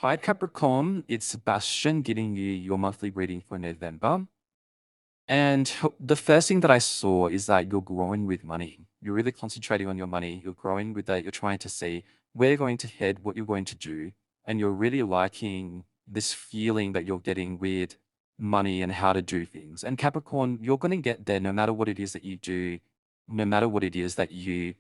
Hi Capricorn, it's Sebastian giving you your monthly reading for November. And the first thing that I saw is that you're growing with money. You're really concentrating on your money. You're growing with that. You're trying to see where you're going to head, what you're going to do. And you're really liking this feeling that you're getting with money and how to do things. And Capricorn, you're going to get there no matter what it is that you do, no matter what it is that you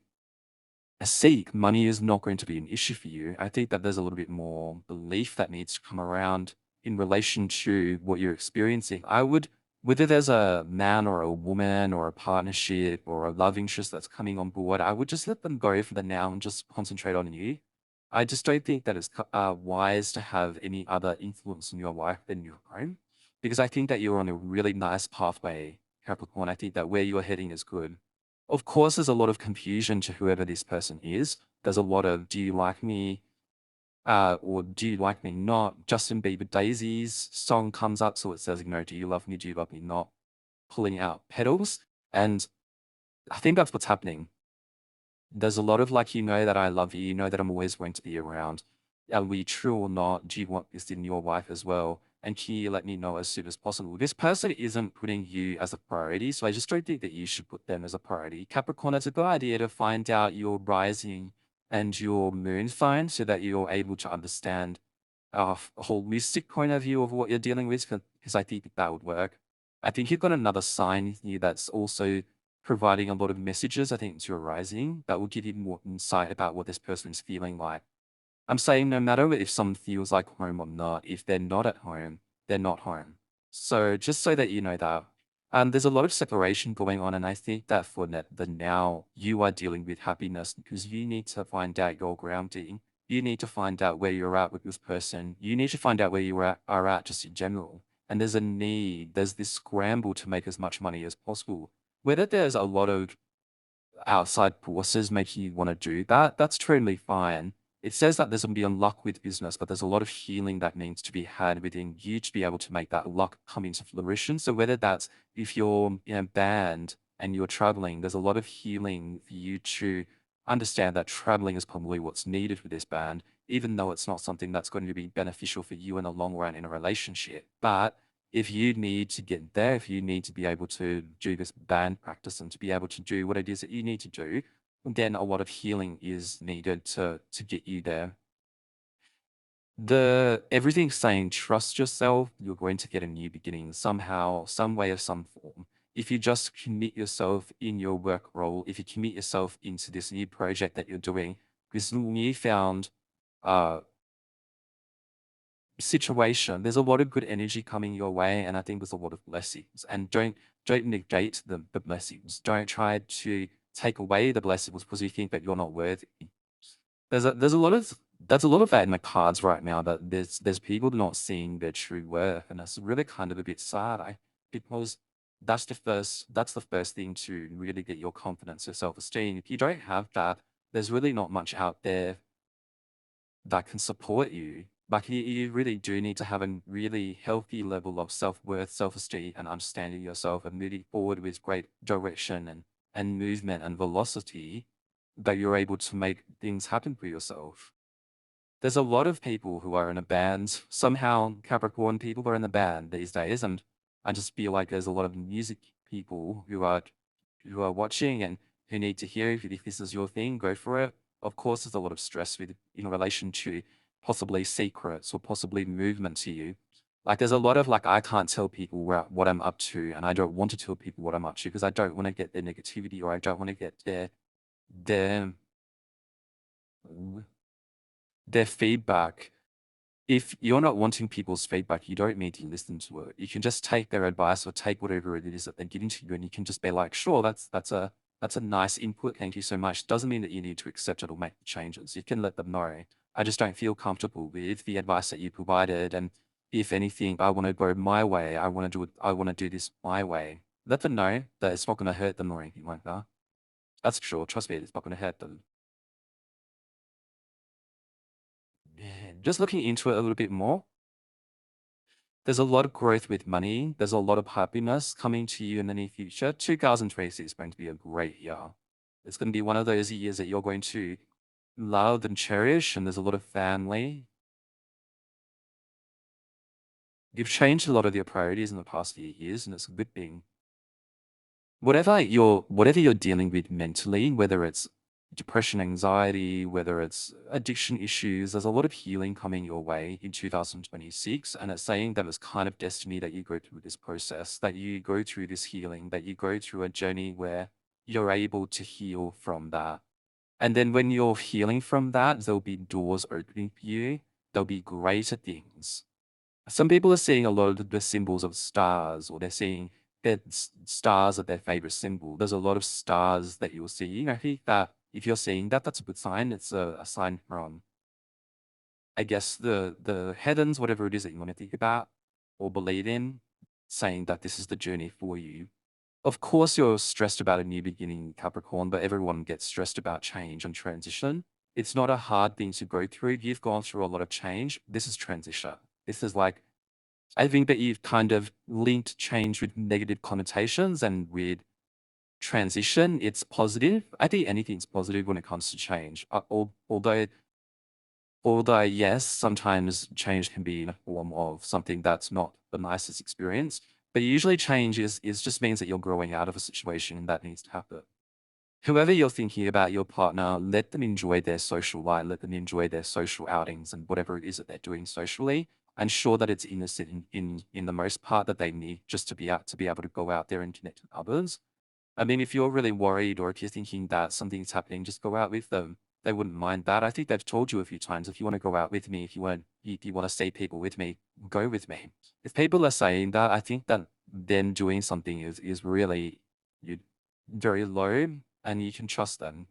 seek, money is not going to be an issue for you. I think that there's a little bit more belief that needs to come around in relation to what you're experiencing. I would, whether there's a man or a woman or a partnership or a love interest that's coming on board, I would just let them go for the now and just concentrate on you. I just don't think that it's wise to have any other influence in your life than your own, because I think that you're on a really nice pathway, Capricorn. I think that where you're heading is good. Of course, there's a lot of confusion to whoever this person is. There's a lot of, do you like me? Or do you like me not? Justin Bieber Daisy's song comes up, so it says, do you love me? Do you love me not? Pulling out petals. And I think that's what's happening. There's a lot of like, that I love you, that I'm always going to be around. Are we true or not? Do you want this in your life as well? And can you let me know as soon as possible? This person isn't putting you as a priority, so I just don't think that you should put them as a priority. Capricorn, it's a good idea to find out your rising and your moon sign so that you're able to understand a holistic point of view of what you're dealing with, because I think that would work. I think you've got another sign here that's also providing a lot of messages, I think, to your rising that will give you more insight about what this person is feeling like. I'm saying no matter if someone feels like home or not, if they're not at home, they're not home. So just so that you know that. There's a lot of separation going on, and I think that for the now, you are dealing with happiness because you need to find out your grounding. You need to find out where you're at with this person. You need to find out where are at just in general. And there's this scramble to make as much money as possible. Whether there's a lot of outside forces making you want to do that, that's totally fine. It says that there's going to be a luck with business, but there's a lot of healing that needs to be had within you to be able to make that luck come into fruition. So whether that's if you're in a band and you're traveling, there's a lot of healing for you to understand that traveling is probably what's needed for this band, even though it's not something that's going to be beneficial for you in the long run in a relationship. But if you need to get there, if you need to be able to do this band practice and to be able to do what it is that you need to do, then a lot of healing is needed to get you there. The everything's saying trust yourself, you're going to get a new beginning somehow, some way or some form. If you just commit yourself in your work role, if you commit yourself into this new project that you're doing, this newfound uh situation, there's a lot of good energy coming your way, and I think there's a lot of blessings. And don't negate the blessings. Don't try to take away the blessings because you think that you're not worthy. There's a lot of that's a lot of that in the cards right now. That there's people not seeing their true worth, and that's really kind of a bit sad. Because that's the first thing to really get your confidence or self esteem. If you don't have that, there's really not much out there that can support you. Like you really do need to have a really healthy level of self-worth, self-esteem, and understanding yourself and moving forward with great direction and movement and velocity that you're able to make things happen for yourself. There's a lot of people who are in a band. Somehow Capricorn people are in a band these days, and I just feel like there's a lot of music people who are watching and who need to hear if this is your thing, go for it. Of course, there's a lot of stress with in relation to possibly secrets or possibly movement to you. Like there's a lot of like I can't tell people what I'm up to, and I don't want to tell people what I'm up to because I don't want to get their negativity or I don't want to get their their feedback. If you're not wanting people's feedback, you don't need to listen to it. You can just take their advice or take whatever it is that they're giving to you, and you can just be like, "Sure, that's a nice input. Thank you so much." Doesn't mean that you need to accept it or make the changes. You can let them know. I just don't feel comfortable with the advice that you provided, and if anything, I want to go my way. I want to do it. I want to do this my way. Let them know that it's not going to hurt them or anything like that. That's for sure. Trust me, it's not going to hurt them. Yeah. Just looking into it a little bit more. There's a lot of growth with money. There's a lot of happiness coming to you in the near future. 2026 is going to be a great year. It's going to be one of those years that you're going to love and cherish, and there's a lot of family. You've changed a lot of your priorities in the past few years, and it's a good thing. Whatever you're dealing with mentally, whether it's depression, anxiety, whether it's addiction issues, there's a lot of healing coming your way in 2026. And it's saying that it's kind of destiny that you go through this process, that you go through this healing, that you go through a journey where you're able to heal from that. And then when you're healing from that, there'll be doors opening for you. There'll be greater things. Some people are seeing a lot of the symbols of stars, or they're seeing that stars are their favorite symbol. There's a lot of stars that you're seeing. I think that if you're seeing that, that's a good sign. It's a sign from, I guess, the heavens, whatever it is that you want to think about or believe in, saying that this is the journey for you. Of course, you're stressed about a new beginning, Capricorn, but everyone gets stressed about change and transition. It's not a hard thing to go through. You've gone through a lot of change. This is transition. This is like, I think that you've kind of linked change with negative connotations, and with transition, it's positive. I think anything's positive when it comes to change. Although, yes, sometimes change can be in a form of something that's not the nicest experience, but usually change is just means that you're growing out of a situation that needs to happen. Whoever you're thinking about, your partner, let them enjoy their social life, let them enjoy their social outings and whatever it is that they're doing socially. Ensure that it's innocent in the most part, that they need just to be able to go out there and connect with others. I mean, if you're really worried, or if you're thinking that something's happening, just go out with them. They wouldn't mind that. I think they've told you a few times, if you want to go out with me, if you want to see people with me, go with me. If people are saying that, I think that them doing something is really you very low, and you can trust them.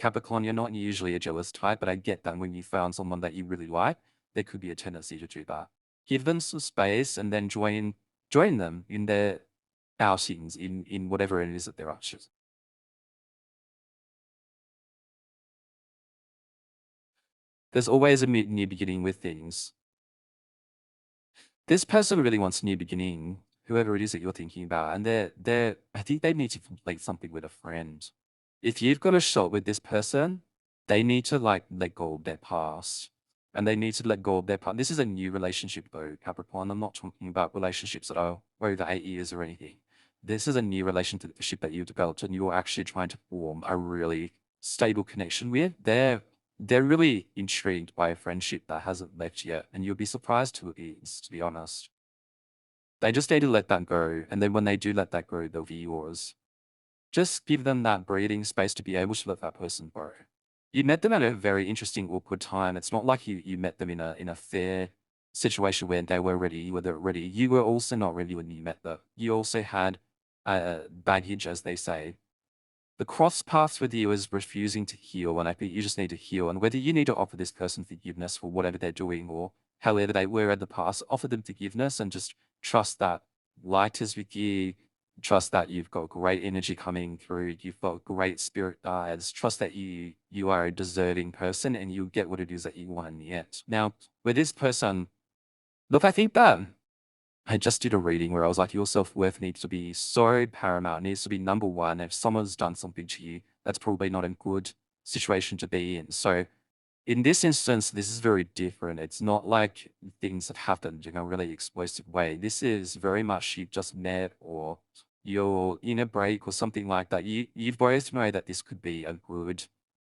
Capricorn, you're not usually a jealous type, but I get that when you found someone that you really like, there could be a tendency to do that. Give them some space, and then join them in their outings, in whatever it is that they're up to. There's always a new beginning with things. This person really wants a new beginning, whoever it is that you're thinking about, and I think they need to complete something with a friend. If you've got a shot with this person, they need to like let go of their past. And they need to let go of their past. This is a new relationship though, Capricorn. I'm not talking about relationships that are over 8 years or anything. This is a new relationship that you've developed, and you're actually trying to form a really stable connection with. They're really intrigued by a friendship that hasn't left yet, and you'll be surprised who it is, to be honest. They just need to let that go, and then when they do let that go, they'll be yours. Just give them that breathing space to be able to let that person go. You met them at a very interesting, awkward time. It's not like you met them in a fair situation where they were ready, you were ready. You were also not ready when you met them. You also had baggage, as they say. The cross paths with you is refusing to heal, and I think you just need to heal. And whether you need to offer this person forgiveness for whatever they're doing, or however they were in the past, offer them forgiveness and just trust that light is with you. Trust that you've got great energy coming through. You've got great spirit guides. Trust that you are a deserving person, and you'll get what it is that you want in the end. Now, with this person, look, I think that I just did a reading where I was like, your self worth needs to be so paramount, it needs to be number one. If someone's done something to you, that's probably not a good situation to be in. So, in this instance, this is very different. It's not like things have happened in a really explosive way. This is very much you just met, or you're in a break or something like that. You both know that this could be a good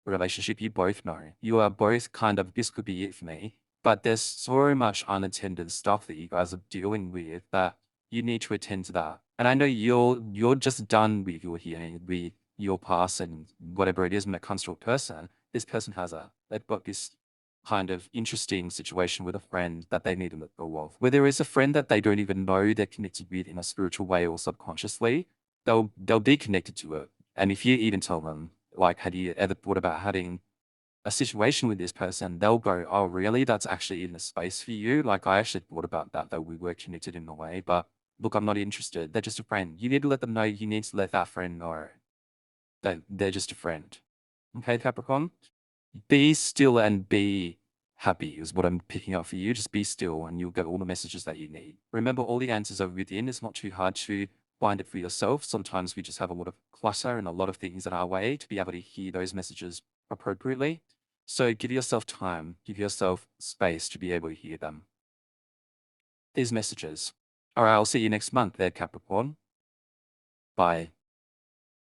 relationship. You both know. You are both kind of, this could be it for me. But there's so much unattended stuff that you guys are dealing with, that you need to attend to that. And I know you're just done with your healing, with your past and whatever it is when it comes to a person. This person they've got this kind of interesting situation with a friend that they need to let go of. Where there is a friend that they don't even know they're connected with in a spiritual way or subconsciously, they'll be connected to it. And if you even tell them, like, had you ever thought about having a situation with this person, they'll go, oh, really? That's actually in the space for you. Like, I actually thought about that we were connected in a way, but look, I'm not interested. They're just a friend. You need to let them know, you need to let that friend know that they're just a friend. Okay, Capricorn? Be still and be happy is what I'm picking up for you. Just be still, and you'll get all the messages that you need. Remember, all the answers are within. It's not too hard to find it for yourself. Sometimes we just have a lot of clutter and a lot of things in our way to be able to hear those messages appropriately. So give yourself time, give yourself space to be able to hear them. these messages. All right, I'll see you next month there, Capricorn. Bye.